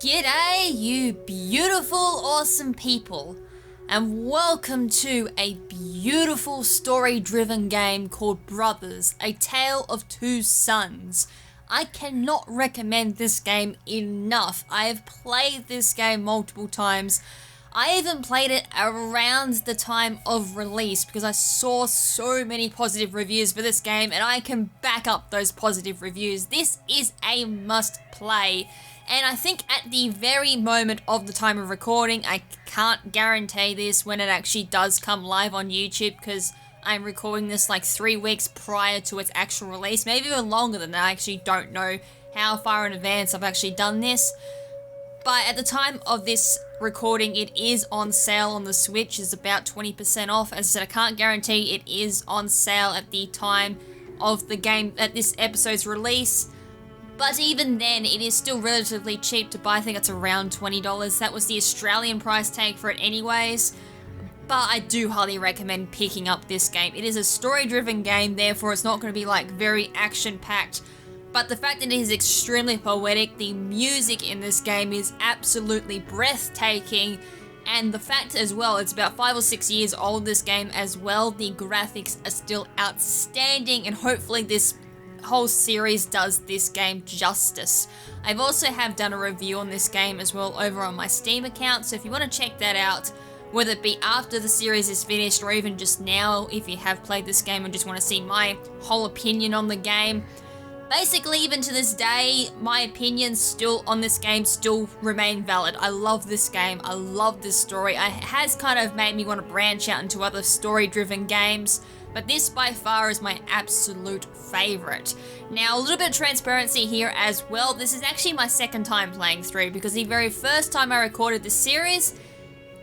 G'day, you beautiful, awesome people, and welcome to a beautiful story-driven game called Brothers, A Tale of Two Sons. I cannot recommend this game enough. I have played this game multiple times. I even played it around the time of release because I saw so many positive reviews for this game and I can back up those positive reviews. This is a must play. And I think at the very moment of the time of recording, I can't guarantee this when it actually does come live on YouTube because I'm recording this like 3 weeks prior to its actual release, maybe even longer than that. I actually don't know how far in advance I've actually done this. But at the time of this recording, it is on sale on the Switch. It's about 20% off. As I said, I can't guarantee it is on sale at the time of the game, at this episode's release. But even then, it is still relatively cheap to buy. I think it's around $20. That was the Australian price tag for it anyways. But I do highly recommend picking up this game. It is a story-driven game, therefore it's not going to be like very action-packed. But the fact that it is extremely poetic, the music in this game is absolutely breathtaking. And the fact as well, it's about 5 or 6 years old, this game as well. The graphics are still outstanding, and hopefully this whole series does this game justice. I've also have done a review on this game as well over on my Steam account, so if you want to check that out, whether it be after the series is finished or even just now, if you have played this game and just want to see my whole opinion on the game. Basically, even to this day, my opinions still on this game still remain valid. I love this game. I love this story. It has kind of made me want to branch out into other story-driven games, but this by far is my absolute favorite. Now, a little bit of transparency here as well. This is actually my second time playing through because the very first time I recorded this series,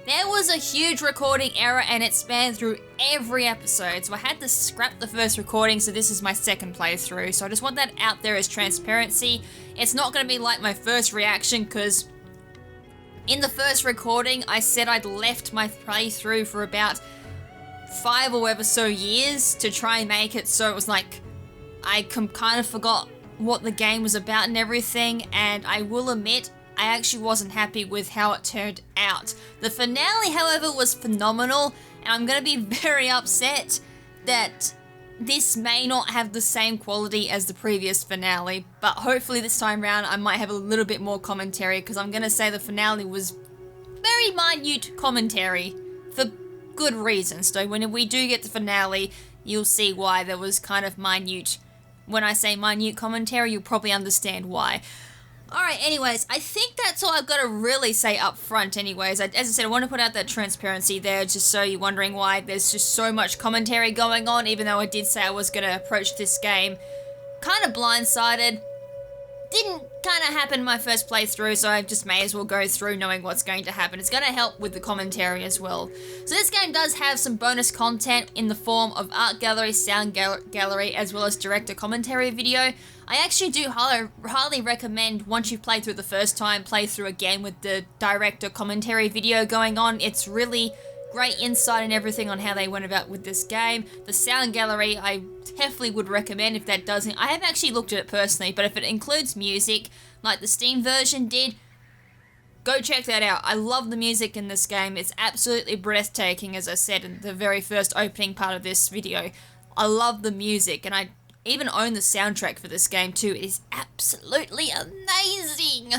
there was a huge recording error and it spanned through every episode. So I had to scrap the first recording, so this is my second playthrough. So I just want that out there as transparency. It's not going to be like my first reaction because in the first recording, I said I'd left my playthrough for about 5 or ever so years to try and make it so it was like I kind of forgot what the game was about and everything, and I will admit I actually wasn't happy with how it turned out. The finale, however, was phenomenal, and I'm going to be very upset that this may not have the same quality as the previous finale, but hopefully this time around I might have a little bit more commentary because I'm going to say the finale was very minute commentary for good reasons. So when we do get the finale, you'll see why there was kind of minute. When I say minute commentary, you'll probably understand why. Alright, anyways, I think that's all I've got to really say up front anyways. As I said, I want to put out that transparency there just so you're wondering why there's just so much commentary going on, even though I did say I was going to approach this game kind of blindsided. Didn't kind of happen in my first playthrough, so I just may as well go through knowing what's going to happen. It's going to help with the commentary as well. So this game does have some bonus content in the form of art gallery, sound gallery, as well as director commentary video. I actually do highly recommend, once you've played through the first time, play through again with the director commentary video going on. It's really great insight and everything on how they went about with this game. The sound gallery, I definitely would recommend if that doesn't. I haven't actually looked at it personally, but if it includes music, like the Steam version did, go check that out. I love the music in this game. It's absolutely breathtaking, as I said in the very first opening part of this video. I love the music, and I even own the soundtrack for this game too. It is absolutely amazing.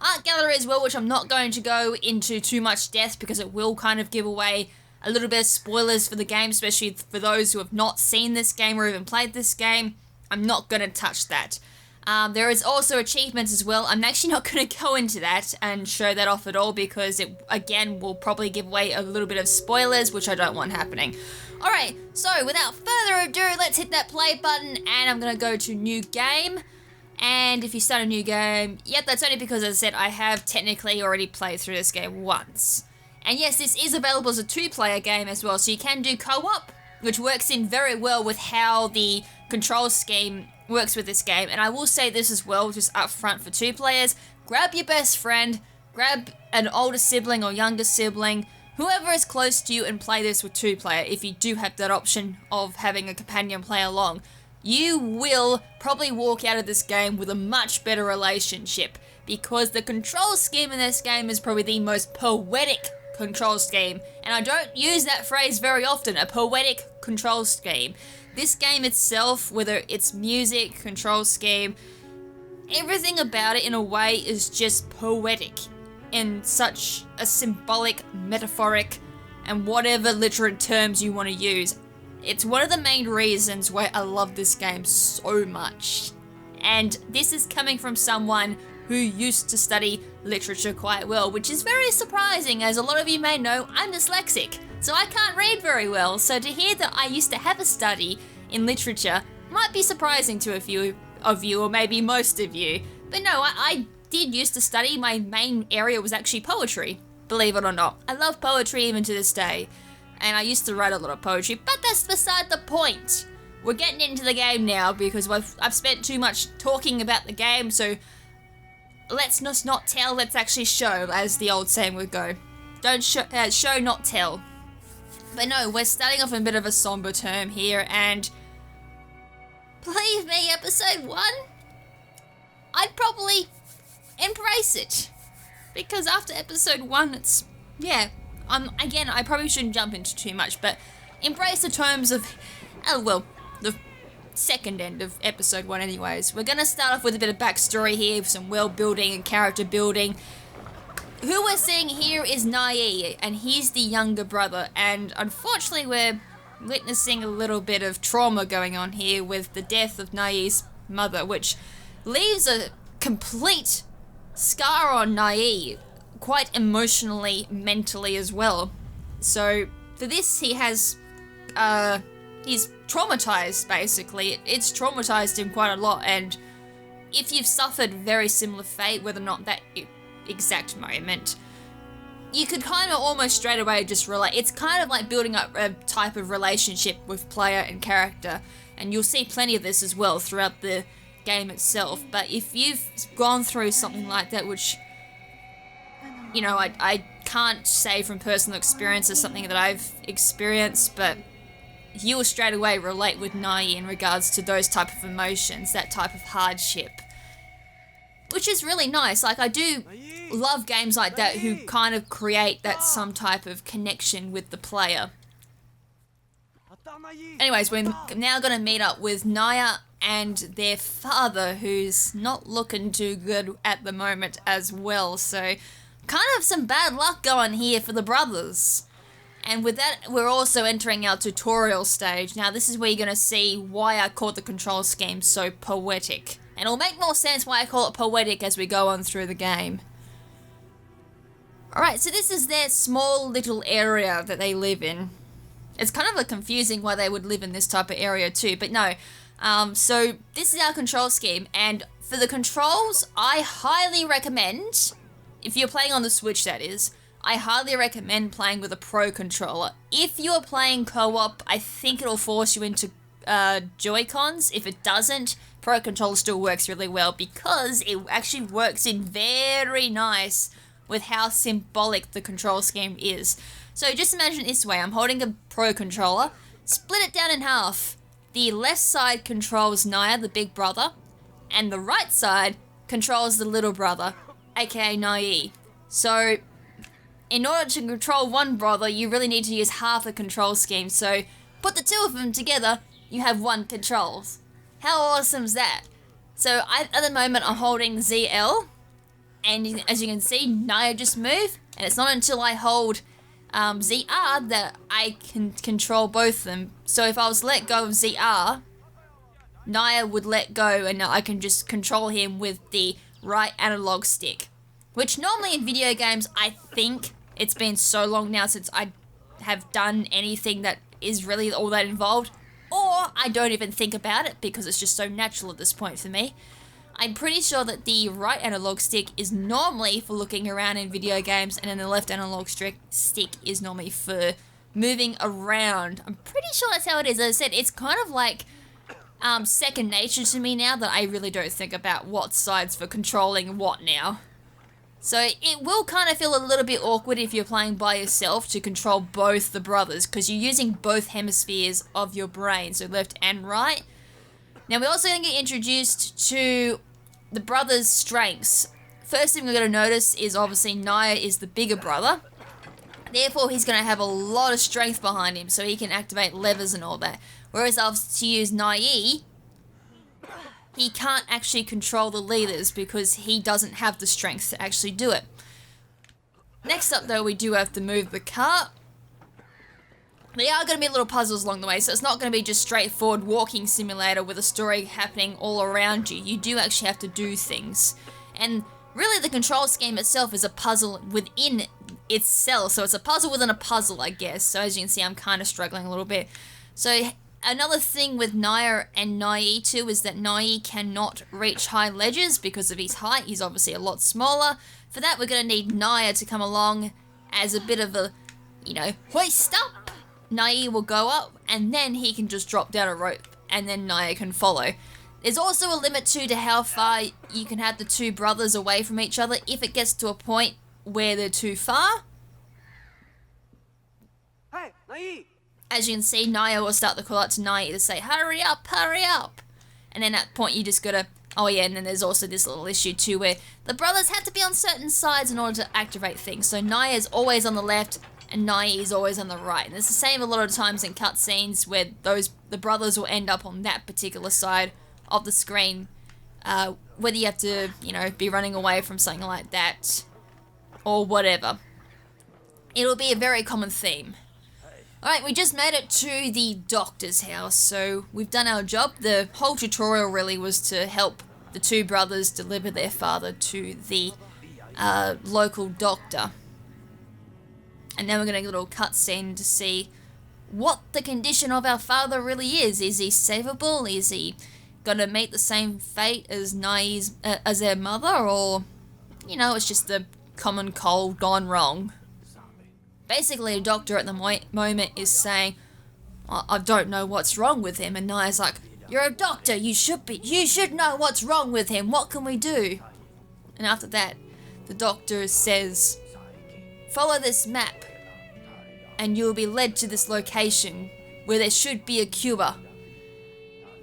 Art gallery as well, which I'm not going to go into too much depth because it will kind of give away a little bit of spoilers for the game, especially for those who have not seen this game or even played this game. I'm not going to touch that. There is also achievements as well. I'm actually not going to go into that and show that off at all because it, again, will probably give away a little bit of spoilers, which I don't want happening. Alright, so without further ado, let's hit that play button and I'm going to go to new game. And if you start a new game, yep, that's only because, as I said, I have technically already played through this game once. And yes, this is available as a 2-player game as well, so you can do co-op, which works in very well with how the control scheme works with this game. And I will say this as well, just up front for 2 players, grab your best friend, grab an older sibling or younger sibling, whoever is close to you, and play this with 2-player if you do have that option of having a companion play along. You will probably walk out of this game with a much better relationship because the control scheme in this game is probably the most poetic control scheme. And I don't use that phrase very often, a poetic control scheme. This game itself, whether it's music, control scheme, everything about it in a way is just poetic in such a symbolic, metaphoric, and whatever literate terms you want to use. It's one of the main reasons why I love this game so much. And this is coming from someone who used to study literature quite well, which is very surprising. As a lot of you may know, I'm dyslexic, so I can't read very well. So to hear that I used to have a study in literature might be surprising to a few of you, or maybe most of you. But no, I did used to study. My main area was actually poetry, believe it or not. I love poetry even to this day, and I used to write a lot of poetry, but that's beside the point. We're getting into the game now because I've spent too much talking about the game, so let's just not tell, let's actually show, as the old saying would go. Don't show, not tell. But no, we're starting off in a bit of a somber term here, and believe me, episode 1, I'd probably embrace it. Because after episode 1, it's, yeah, again, I probably shouldn't jump into too much, but embrace the terms of, the second end of episode 1 anyways. We're going to start off with a bit of backstory here, with some world building and character building. Who we're seeing here is Nai, and he's the younger brother, and unfortunately we're witnessing a little bit of trauma going on here with the death of Nai's mother, which leaves a complete scar on Nai, quite emotionally, mentally as well. So for this, he has, he's traumatized, basically. It's traumatized him quite a lot, and if you've suffered very similar fate, whether or not that exact moment, you could kind of almost straight away just relate. It's kind of like building up a type of relationship with player and character, and you'll see plenty of this as well throughout the game itself. But if you've gone through something like that, which, you know, I can't say from personal experience as something that I've experienced, but you will straight away relate with Nai in regards to those type of emotions, that type of hardship, which is really nice. Like, I do love games like that who kind of create that some type of connection with the player. Anyways, we're now going to meet up with Naya and their father, who's not looking too good at the moment as well. So kind of some bad luck going here for the brothers. And with that, we're also entering our tutorial stage. Now, this is where you're going to see why I call the control scheme so poetic. And it'll make more sense why I call it poetic as we go on through the game. Alright, so this is their small little area that they live in. It's kind of confusing why they would live in this type of area too, but no. So this is our control scheme, and for the controls, I highly recommend, if you're playing on the Switch that is, I highly recommend playing with a Pro controller. If you're playing co-op, I think it'll force you into Joy-Cons. If it doesn't, Pro controller still works really well because it actually works in very nice with how symbolic the control scheme is. So just imagine it this way, I'm holding a Pro controller, split it down in half. The left side controls Naya, the big brother, and the right side controls the little brother, aka Nai. So in order to control one brother, you really need to use half the control scheme. So put the two of them together, you have one controls. How awesome is that? So at the moment I'm holding ZL, and as you can see, Naya just moved, and it's not until I hold ZR that I can control both of them. So if I was to let go of ZR, Naya would let go, and I can just control him with the right analog stick. Which normally in video games, I think it's been so long now since I have done anything that is really all that involved, or I don't even think about it because it's just so natural at this point for me. I'm pretty sure that the right analog stick is normally for looking around in video games, and then the left analog stick is normally for moving around. I'm pretty sure that's how it is. As I said, it's kind of like second nature to me now that I really don't think about what side's for controlling what now. So it will kind of feel a little bit awkward if you're playing by yourself to control both the brothers, because you're using both hemispheres of your brain, so left and right. Now we're also going to get introduced to the brothers' strengths. first thing we're going to notice is obviously Naya is the bigger brother. Therefore, he's going to have a lot of strength behind him, so he can activate levers and all that. Whereas to use Nai, he can't actually control the leaders because he doesn't have the strength to actually do it. Next up, though, we do have to move the cart. There are going to be little puzzles along the way, so it's not going to be just straightforward walking simulator with a story happening all around you. You do actually have to do things. And really, the control scheme itself is a puzzle within itself. So it's a puzzle within a puzzle, I guess. So as you can see, I'm kind of struggling a little bit. So another thing with Naya and Nai too is that Nai cannot reach high ledges because of his height. He's obviously a lot smaller. For that, we're going to need Naya to come along as a bit of a, you know, hoist up. Nai will go up, and then he can just drop down a rope, and then Naya can follow. There's also a limit too to how far you can have the two brothers away from each other. If it gets to a point where they're too far, hey, Nai. As you can see, Naya will start to call out to Nai to say, hurry up, hurry up. And then at that point you just gotta, oh yeah, and then there's also this little issue too where the brothers have to be on certain sides in order to activate things. So Naya is always on the left, and Nai is always on the right. And it's the same a lot of times in cutscenes where the brothers will end up on that particular side of the screen. Whether you have to, you know, be running away from something like that or whatever. It'll be a very common theme. Alright, we just made it to the doctor's house, so we've done our job. The whole tutorial really was to help the two brothers deliver their father to the local doctor. And then we're going to get a little cutscene to see what the condition of our father really is. Is he savable? Is he going to meet the same fate as Nai's, as their mother? Or, you know, it's just a common cold gone wrong. Basically, a doctor at the moment is saying, I don't know what's wrong with him. And Naya's like, you're a doctor, you should know what's wrong with him. What can we do? And after that, the doctor says, follow this map, and you'll be led to this location where there should be a cure.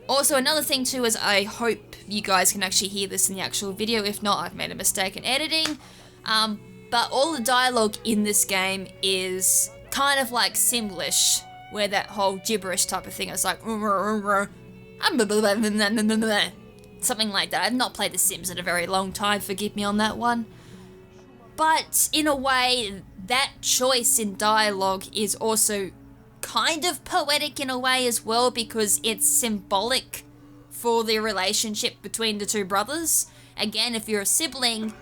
Also, another thing too is I hope you guys can actually hear this in the actual video. If not, I've made a mistake in editing. But all the dialogue in this game is kind of like Simlish, where that whole gibberish type of thing is like something like that. I've not played The Sims in a very long time, forgive me on that one. But in a way, that choice in dialogue is also kind of poetic in a way as well, because it's symbolic for the relationship between the two brothers. Again, if you're a sibling,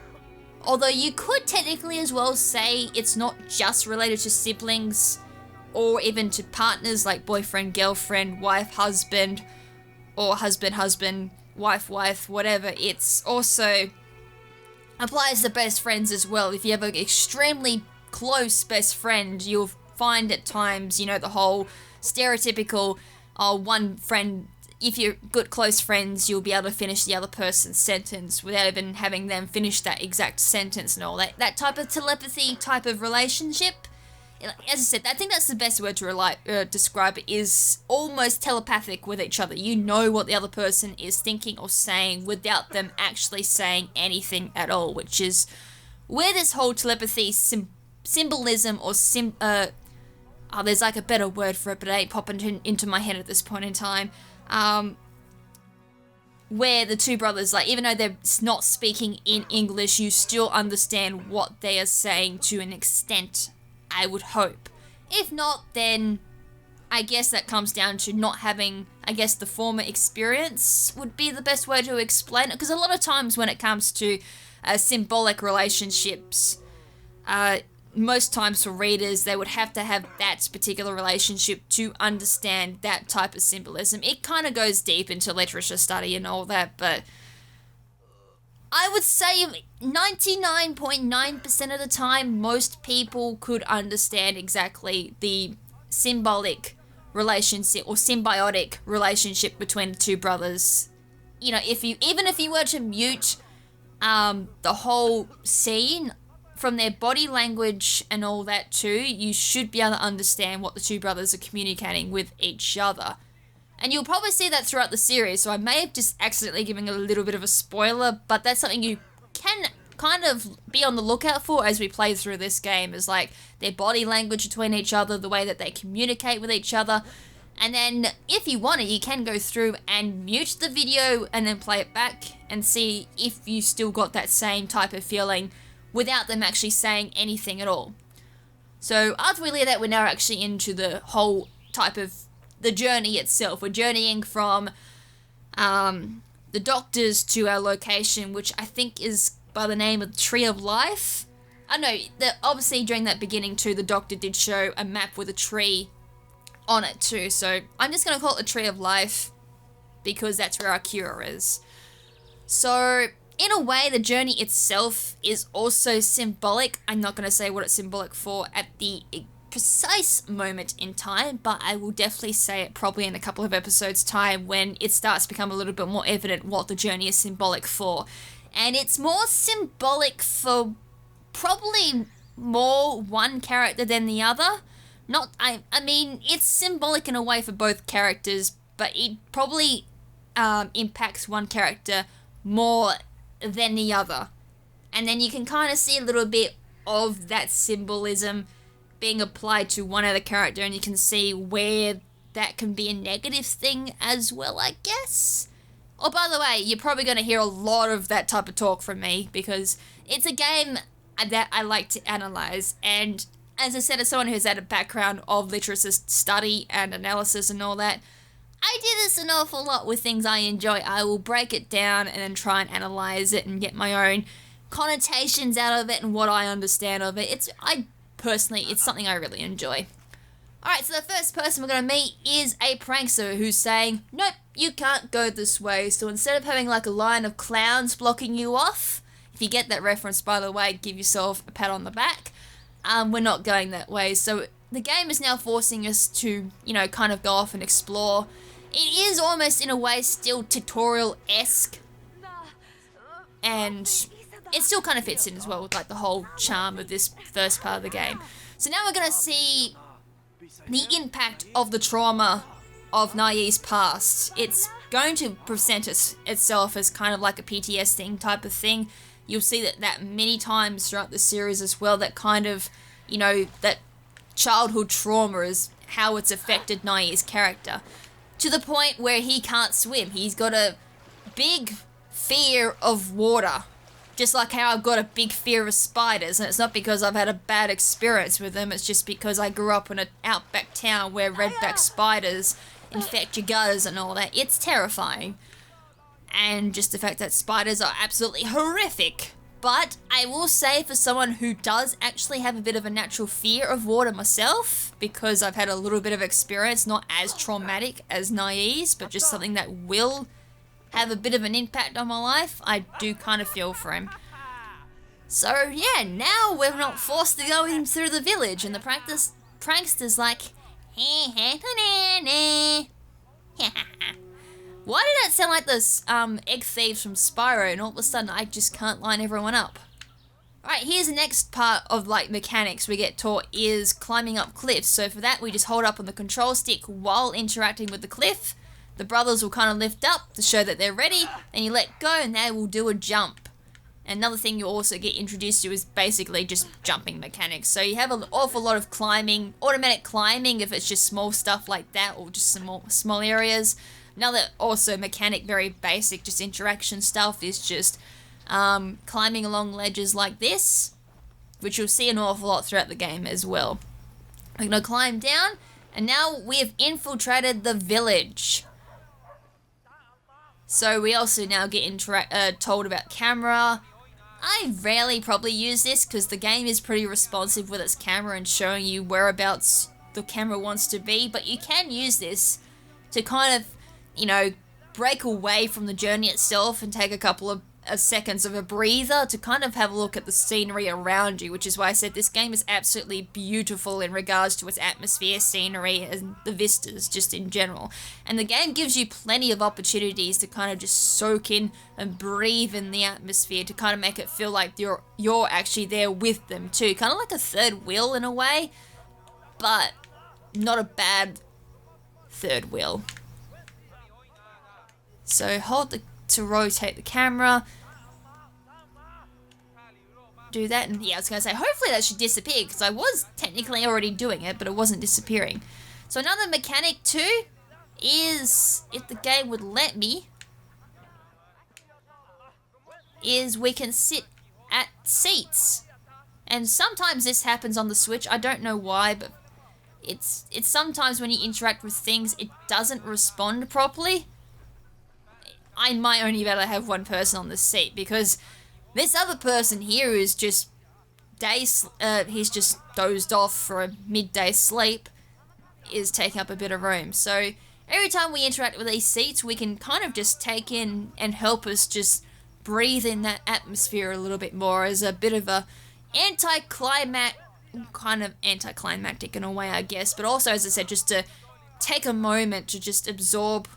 although you could technically as well say it's not just related to siblings or even to partners like boyfriend, girlfriend, wife, husband, or husband, wife, whatever. It's also applies to best friends as well. If you have an extremely close best friend, you'll find at times, you know, the whole stereotypical, one friend, if you're good close friends, you'll be able to finish the other person's sentence without even having them finish that exact sentence and all that. That type of telepathy type of relationship. As I said, I think that's the best word to describe it, is almost telepathic with each other. You know what the other person is thinking or saying without them actually saying anything at all, which is where this whole telepathy symbolism or there's like a better word for it, but it ain't popping into my head at this point in time. Where the two brothers, like, even though they're not speaking in English, you still understand what they are saying to an extent, I would hope. If not, then I guess that comes down to not having, I guess, the former experience would be the best way to explain it. Because a lot of times when it comes to symbolic relationships, most times for readers, they would have to have that particular relationship to understand that type of symbolism. It kind of goes deep into literature study and all that, but I would say 99.9% of the time, most people could understand exactly the symbolic relationship or symbiotic relationship between the two brothers. You know, even if you were to mute the whole scene from their body language and all that too, you should be able to understand what the two brothers are communicating with each other. And you'll probably see that throughout the series, so I may have just accidentally given a little bit of a spoiler, but that's something you can kind of be on the lookout for as we play through this game is like their body language between each other, the way that they communicate with each other. And then if you want it, you can go through and mute the video and then play it back and see if you still got that same type of feeling without them actually saying anything at all. So after we leave that, we're now actually into the whole type of the journey itself. We're journeying from the doctors to our location, which I think is by the name of Tree of Life. I know that obviously during that beginning too, the doctor did show a map with a tree on it too. So I'm just going to call it the Tree of Life because that's where our cure is. So in a way, the journey itself is also symbolic. I'm not going to say what it's symbolic for at the precise moment in time, but I will definitely say it probably in a couple of episodes' time when it starts to become a little bit more evident what the journey is symbolic for. And it's more symbolic for probably more one character than the other. I mean, it's symbolic in a way for both characters, but it probably impacts one character more than the other. And then you can kind of see a little bit of that symbolism being applied to one other character, and you can see where that can be a negative thing as well, I guess. Oh, by the way, you're probably going to hear a lot of that type of talk from me because it's a game that I like to analyze. And as I said, as someone who's had a background of literature study and analysis and all that, I do this an awful lot with things I enjoy. I will break it down and then try and analyze it and get my own connotations out of it and what I understand of it. It's something I really enjoy. Alright, so the first person we're going to meet is a prankster who's saying, nope, you can't go this way. So instead of having like a line of clowns blocking you off, if you get that reference, by the way, give yourself a pat on the back. We're not going that way. So the game is now forcing us to, kind of go off and explore. It is almost in a way still tutorial-esque. And it still kind of fits in as well with like the whole charm of this first part of the game. So now we're going to see the impact of the trauma of Nai's past. It's going to present itself as kind of like a PTSD type of thing. You'll see that many times throughout the series as well, that kind of, that childhood trauma is how it's affected Nai's character. To the point where he can't swim. He's got a big fear of water. Just like how I've got a big fear of spiders, and it's not because I've had a bad experience with them, it's just because I grew up in an outback town where redback spiders infect your gutters and all that. It's terrifying. And just the fact that spiders are absolutely horrific. But I will say, for someone who does actually have a bit of a natural fear of water myself, because I've had a little bit of experience, not as traumatic as Nai's, but just something that will have a bit of an impact on my life, I do kind of feel for him. So yeah, now we're not forced to go in through the village, and the prankster's like, why did that sound like those egg thieves from Spyro, and all of a sudden I just can't line everyone up? Alright, here's the next part of like mechanics we get taught is climbing up cliffs. So for that we just hold up on the control stick while interacting with the cliff. The brothers will kind of lift up to show that they're ready, and you let go and they will do a jump. Another thing you also get introduced to is basically just jumping mechanics. So you have an awful lot of climbing, automatic climbing if it's just small stuff like that or just some small areas. Another also mechanic, very basic, just interaction stuff is just climbing along ledges like this, which you'll see an awful lot throughout the game as well. We're going to climb down, and now we have infiltrated the village. So we also now get told about camera. I rarely probably use this because the game is pretty responsive with its camera and showing you whereabouts the camera wants to be, but you can use this to kind of, break away from the journey itself and take a couple of seconds of a breather to kind of have a look at the scenery around you, which is why I said this game is absolutely beautiful in regards to its atmosphere, scenery, and the vistas just in general. And the game gives you plenty of opportunities to kind of just soak in and breathe in the atmosphere to kind of make it feel like you're actually there with them too. Kind of like a third wheel in a way, but not a bad third wheel. So hold to rotate the camera. do that. And yeah, I was going to say, hopefully that should disappear, because I was technically already doing it, but it wasn't disappearing. So another mechanic too is, if the game would let me, is we can sit at seats. And sometimes this happens on the Switch. I don't know why, but it's sometimes when you interact with things, it doesn't respond properly. I might only be able to have one person on the seat, because this other person here is just he's just dozed off for a midday sleep, is taking up a bit of room. So every time we interact with these seats, we can kind of just take in and help us just breathe in that atmosphere a little bit more, as a bit of a kind of anticlimactic in a way, I guess, but also, as I said, just to take a moment to just absorb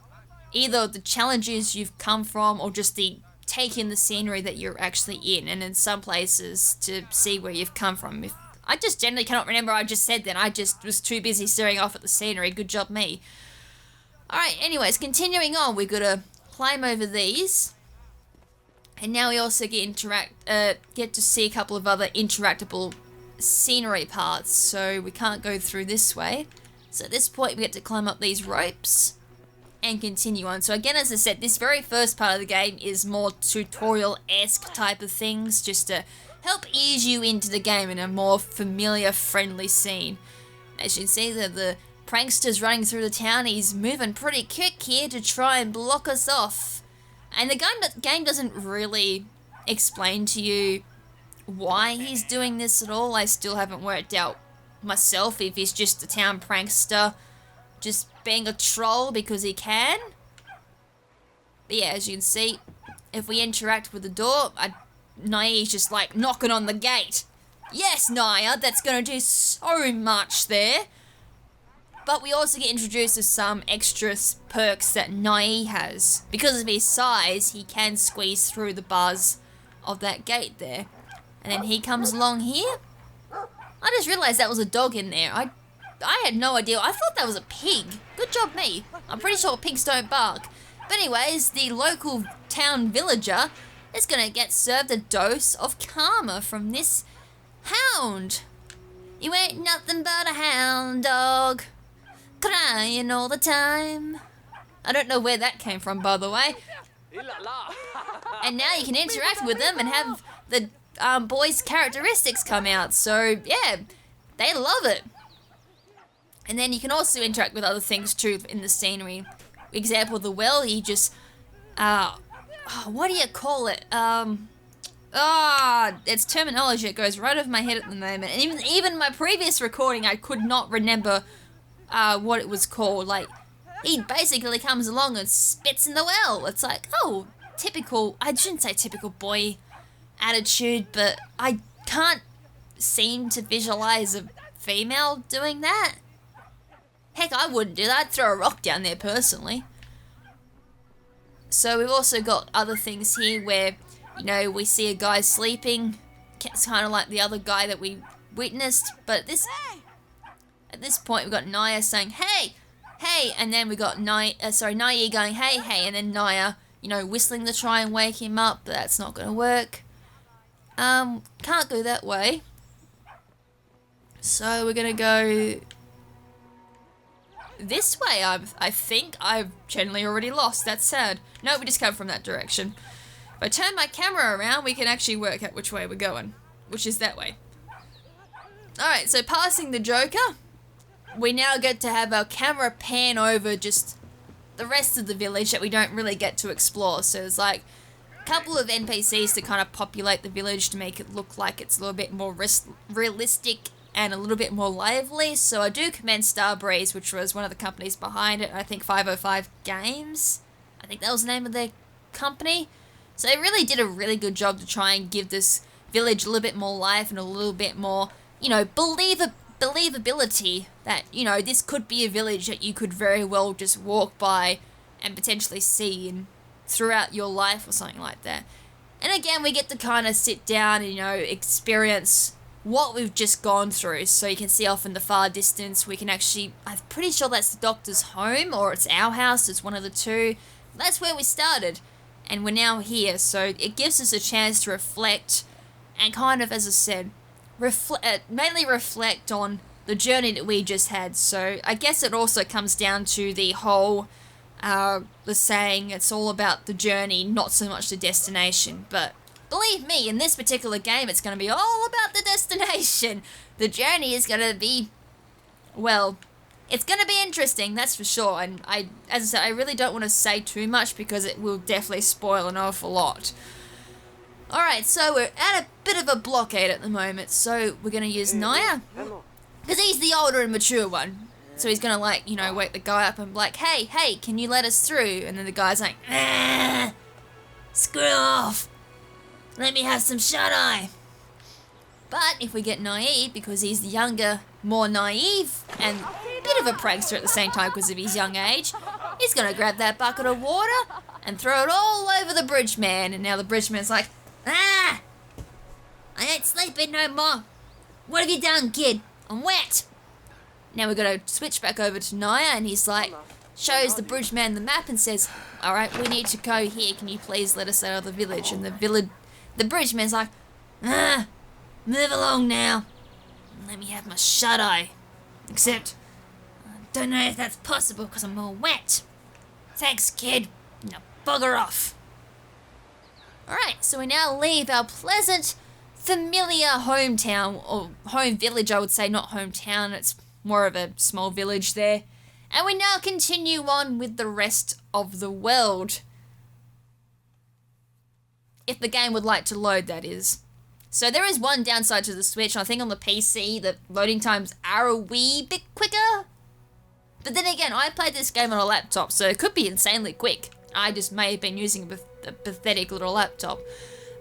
either the challenges you've come from, or just take in the scenery that you're actually in, and in some places to see where you've come from. I just generally cannot remember what I just said then. I just was too busy staring off at the scenery. Good job me. Alright, anyways, continuing on, we've got to climb over these. And now we also get to see a couple of other interactable scenery parts, so we can't go through this way. So at this point we get to climb up these ropes and continue on. So again, as I said, this very first part of the game is more tutorial-esque type of things, just to help ease you into the game in a more familiar, friendly scene. As you can see, the prankster's running through the town. He's moving pretty quick here to try and block us off. And the game doesn't really explain to you why he's doing this at all. I still haven't worked out myself if he's just a town prankster just being a troll because he can. But yeah, as you can see, if we interact with the door, Naya's just like knocking on the gate. Yes, Naya, that's going to do so much there. But we also get introduced to some extra perks that Naya has. Because of his size, he can squeeze through the bars of that gate there. And then he comes along here. I just realised that was a dog in there. I had no idea. I thought that was a pig. Good job me. I'm pretty sure pigs don't bark. But anyways, the local town villager is going to get served a dose of karma from this hound. You ain't nothing but a hound dog, crying all the time. I don't know where that came from, by the way. And now you can interact with them and have the boys' characteristics come out. So, yeah, they love it. And then you can also interact with other things, too, in the scenery. Example, the well, you just... what do you call it? It's terminology. It goes right over my head at the moment. And even my previous recording, I could not remember what it was called. Like, he basically comes along and spits in the well. It's like, oh, typical, I shouldn't say typical boy attitude, but I can't seem to visualize a female doing that. Heck, I wouldn't do that. I'd throw a rock down there personally. So we've also got other things here where, you know, we see a guy sleeping. It's kind of like the other guy that we witnessed. But at this point, we've got Naya saying, hey, hey. And then we got Naya going, hey, hey. And then Naya, you know, whistling to try and wake him up. But that's not going to work. Can't go that way. So we're going to go this way. I think I've generally already lost. That's sad. No, we just come from that direction. If I turn my camera around, we can actually work out which way we're going, which is that way. Alright, so passing the Joker, we now get to have our camera pan over just the rest of the village that we don't really get to explore. So there's like a couple of NPCs to kind of populate the village to make it look like it's a little bit more realistic and a little bit more lively. So I do commend Starbreeze, which was one of the companies behind it. I think 505 Games, I think that was the name of their company. So they really did a really good job to try and give this village a little bit more life and a little bit more, you know, believability that, you know, this could be a village that you could very well just walk by and potentially see throughout your life or something like that. And again, we get to kind of sit down and, you know, experience what we've just gone through. So you can see off in the far distance, we can actually, I'm pretty sure that's the doctor's home, or it's our house, it's one of the two. That's where we started, and we're now here. So it gives us a chance to reflect and kind of, as I said, mainly reflect on the journey that we just had. So I guess it also comes down to the whole, the saying, it's all about the journey, not so much the destination. But believe me, in this particular game, it's going to be all about the destination. The journey is going to be, well, it's going to be interesting, that's for sure. And as I said, I really don't want to say too much because it will definitely spoil an awful lot. Alright, so we're at a bit of a blockade at the moment, so we're going to use Naya. Because he's the older and mature one. So he's going to, like, you know, wake the guy up and be like, hey, can you let us through? And then the guy's like, screw off. Let me have some shut-eye. But if we get Naive, because he's the younger, more naive, and a bit of a prankster at the same time because of his young age, he's going to grab that bucket of water and throw it all over the bridge man. And now the bridge man's like, I ain't sleeping no more. What have you done, kid? I'm wet. Now we're going to switch back over to Naya, and he's like, shows the bridge man the map and says, alright, we need to go here. Can you please let us out of the village? And the bridge man's like, move along now. Let me have my shut-eye. Except, I don't know if that's possible because I'm all wet. Thanks, kid. Now bugger off. Alright, so we now leave our pleasant, familiar hometown, or home village I would say, not hometown, it's more of a small village there. And we now continue on with the rest of the world. If the game would like to load, that is. So there is one downside to the Switch. I think on the PC, the loading times are a wee bit quicker. But then again, I played this game on a laptop, so it could be insanely quick. I just may have been using a pathetic little laptop.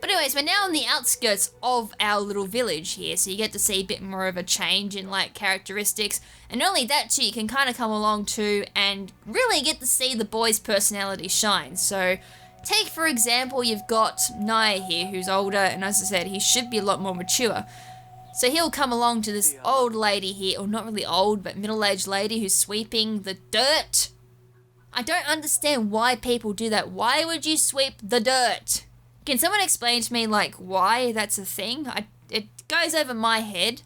But anyways, we're now on the outskirts of our little village here, so you get to see a bit more of a change in, like, characteristics. And not only that, too, you can kind of come along, too, and really get to see the boy's personality shine. So, take, for example, you've got Naya here, who's older, and as I said, he should be a lot more mature. So he'll come along to this old lady here, or not really old, but middle-aged lady who's sweeping the dirt. I don't understand why people do that. Why would you sweep the dirt? Can someone explain to me, like, why that's a thing? It goes over my head.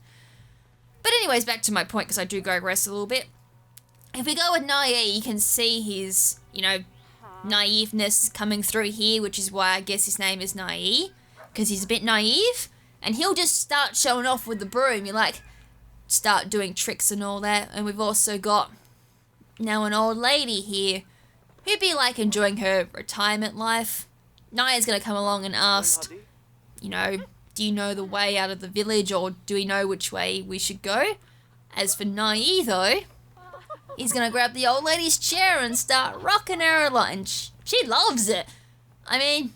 But anyways, back to my point, because I do digress a little bit. If we go with Naya, you can see his, you know, naiveness coming through here, which is why I guess his name is Naive, because he's a bit naive, and he'll just start showing off with the broom. You like, start doing tricks and all that. And we've also got now an old lady here who'd be like enjoying her retirement life. Naya's going to come along and ask, you know, do you know the way out of the village, or do we know which way we should go? As for Naive, though, he's going to grab the old lady's chair and start rocking her a lot, and she loves it. I mean,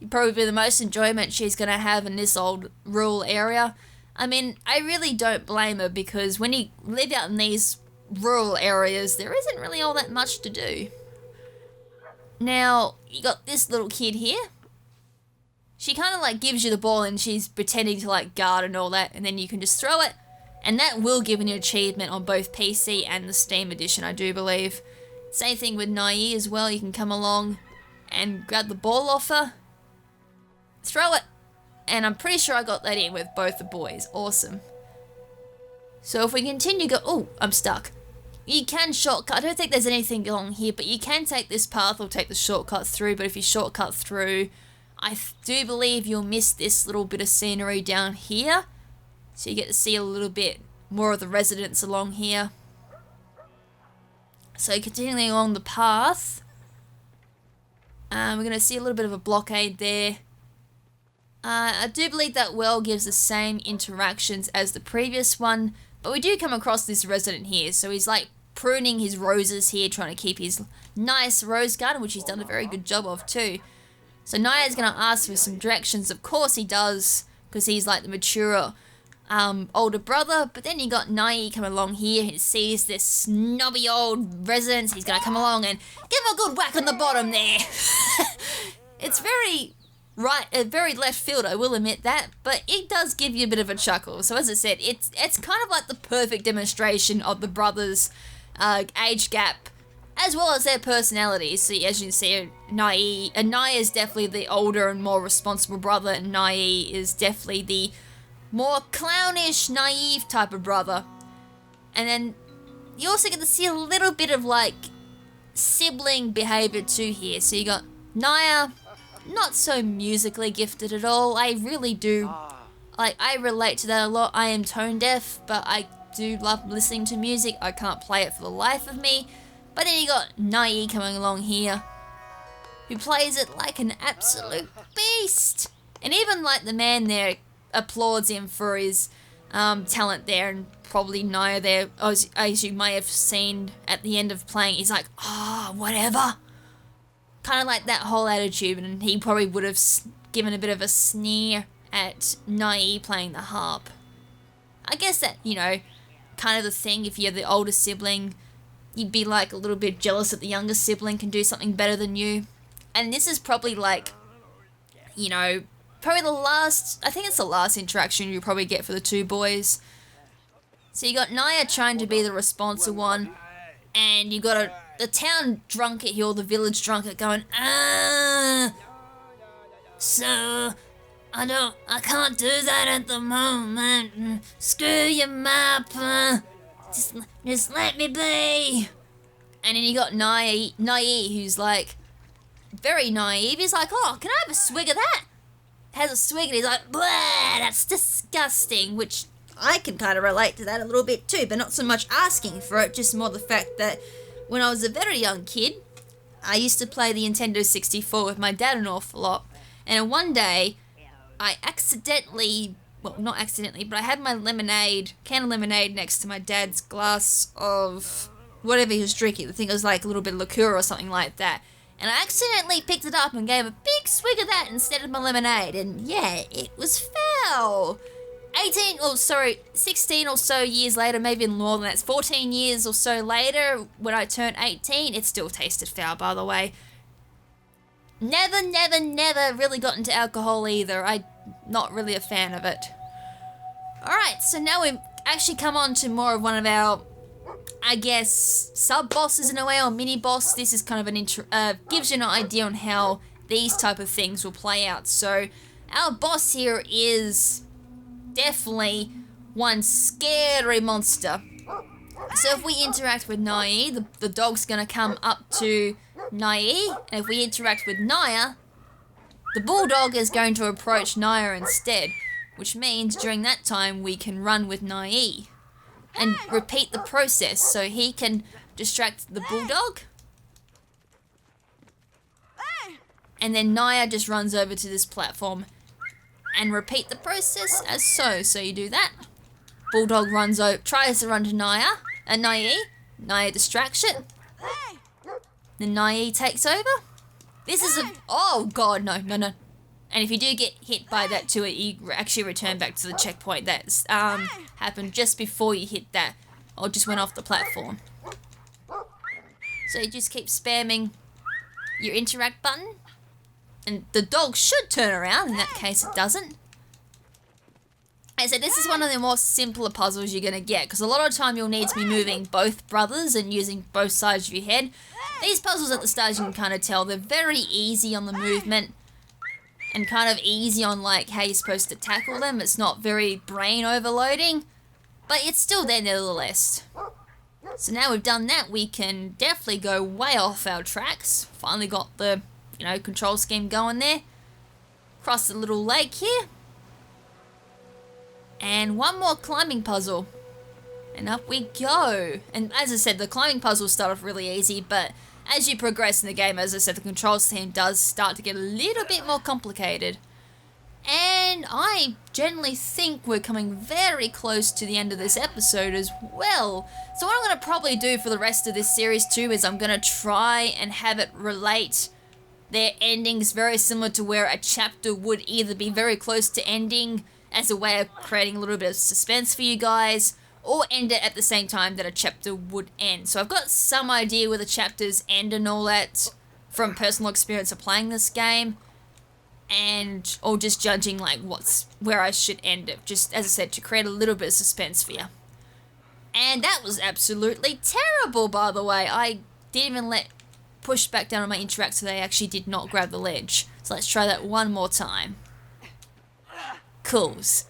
probably the most enjoyment she's going to have in this old rural area. I mean, I really don't blame her, because when you live out in these rural areas, there isn't really all that much to do. Now, you got this little kid here. She kind of like gives you the ball and she's pretending to like guard and all that, and then you can just throw it, and that will give an achievement on both PC and the Steam edition, I do believe. Same thing with Naive as well. You can come along and grab the ball off her, throw it, and I'm pretty sure I got that in with both the boys. Awesome. So if we continue oh, I'm stuck. You can shortcut. I don't think there's anything along here, but you can take this path or take the shortcut through. But if you shortcut through, I do believe you'll miss this little bit of scenery down here. So you get to see a little bit more of the residents along here. So continuing along the path, we're going to see a little bit of a blockade there. I do believe that well gives the same interactions as the previous one, but we do come across this resident here, so he's like pruning his roses here, trying to keep his nice rose garden, which he's done a very good job of too. So Naya's going to ask for some directions. Of course he does, because he's like the mature older brother. But then you got Naive coming along here. He sees this snobby old resident. He's going to come along and give him a good whack on the bottom there. It's very very left field, I will admit that, but it does give you a bit of a chuckle. So as I said, it's kind of like the perfect demonstration of the brothers' age gap as well as their personalities. So as you can see, Naya is definitely the older and more responsible brother, and Naya is definitely the more clownish, naive type of brother. And then you also get to see a little bit of like sibling behavior too here. So you got Naya, not so musically gifted at all. I really do, like, I relate to that a lot. I am tone deaf, but I do love listening to music. I can't play it for the life of me. But then you got Nai coming along here, who plays it like an absolute beast. And even like the man there applauds him for his talent there, and probably Naya there, as you may have seen at the end of playing, he's like, whatever. Kind of like that whole attitude, and he probably would have given a bit of a sneer at Nai playing the harp. I guess that, you know, kind of the thing, if you're the older sibling, you'd be like a little bit jealous that the younger sibling can do something better than you. And this is probably like, you know, probably I think it's the last interaction you probably get for the two boys. So you got Naya trying to be the responsible one, and you got the town drunkard here, or the village drunkard going, so I can't do that at the moment. Screw your map. Just let me be. And then you got Nai, who's like very naive. He's like, oh, can I have a swig of that? Has a swig and he's like, blah, that's disgusting. Which I can kind of relate to that a little bit too, but not so much asking for it, just more the fact that when I was a very young kid, I used to play the Nintendo 64 with my dad an awful lot. And one day, I accidentally, well, not accidentally, but I had my can of lemonade next to my dad's glass of whatever he was drinking. I think it was like a little bit of liqueur or something like that. And I accidentally picked it up and gave a big swig of that instead of my lemonade. And yeah, it was foul. 16 or so years later, maybe more than that, 14 years or so later, when I turned 18, it still tasted foul, by the way. Never really got into alcohol either. I'm not really a fan of it. Alright, so now we've actually come on to more of one of our, I guess, sub-bosses in a way, or mini-boss. This is kind of gives you an idea on how these type of things will play out. So, our boss here is definitely one scary monster. So if we interact with Nai, the dog's gonna come up to Nai, and if we interact with Naya, the bulldog is going to approach Naya instead, which means during that time we can run with Nai and repeat the process. So he can distract the bulldog, and then Naya just runs over to this platform and repeat the process as so. So you do that, bulldog runs over, tries to run to Naya, and Naya distracts it. Then Nai takes over. This is oh god, no. And if you do get hit by that too, you actually return back to the checkpoint that's happened just before you hit that, or just went off the platform. So you just keep spamming your interact button, and the dog should turn around. In that case, it doesn't. And so this is one of the more simpler puzzles you're going to get, because a lot of the time you'll need to be moving both brothers and using both sides of your head. These puzzles at the start, you can kind of tell, they're very easy on the movement and kind of easy on like how you're supposed to tackle them. It's not very brain overloading, but it's still there nevertheless. So now we've done that, we can definitely go way off our tracks. Finally got the, you know, control scheme going there. Cross the little lake here. And one more climbing puzzle. And up we go. And as I said, the climbing puzzles start off really easy, but as you progress in the game, as I said, the control scheme does start to get a little bit more complicated. And I generally think we're coming very close to the end of this episode as well. So what I'm going to probably do for the rest of this series too is I'm going to try and have it relate their endings very similar to where a chapter would either be very close to ending as a way of creating a little bit of suspense for you guys, or end it at the same time that a chapter would end. So I've got some idea where the chapters end and all that from personal experience of playing this game, and or just judging like where I should end it, just as I said, to create a little bit of suspense for you. And that was absolutely terrible, by the way. I didn't even push back down on my interact, so they actually did not grab the ledge. So let's try that one more time. Cools.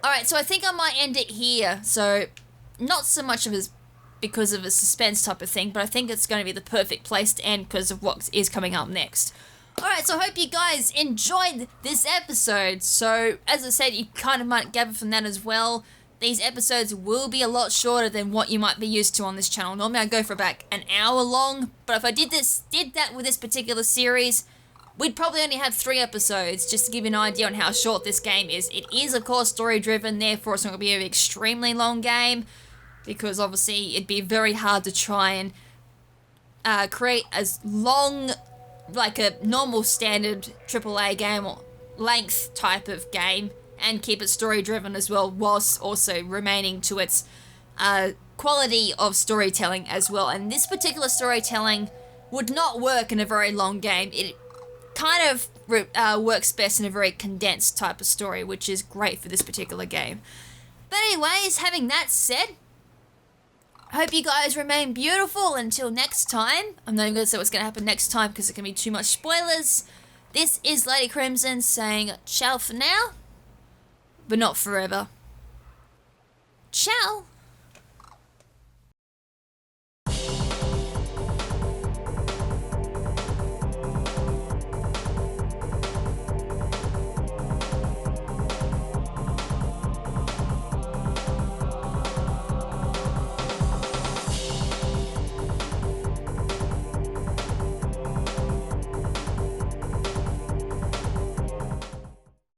Alright, so I think I might end it here. So, not so much of as because of a suspense type of thing, but I think it's going to be the perfect place to end because of what is coming up next. Alright, so I hope you guys enjoyed this episode. So, as I said, you kind of might gather from that as well. These episodes will be a lot shorter than what you might be used to on this channel. Normally I go for about an hour long, but if I did that with this particular series, we'd probably only have 3 episodes, just to give you an idea on how short this game is. It is, of course, story-driven, therefore it's not going to be an extremely long game, because obviously it'd be very hard to try and create as long, like a normal standard AAA game or length type of game, and keep it story-driven as well, whilst also remaining to its quality of storytelling as well. And this particular storytelling would not work in a very long game. It kind of works best in a very condensed type of story, which is great for this particular game. But anyways, having that said, I hope you guys remain beautiful until next time. I'm not even going to say what's going to happen next time because it can be too much spoilers. This is Lady KrimZen saying ciao for now, but not forever. Ciao!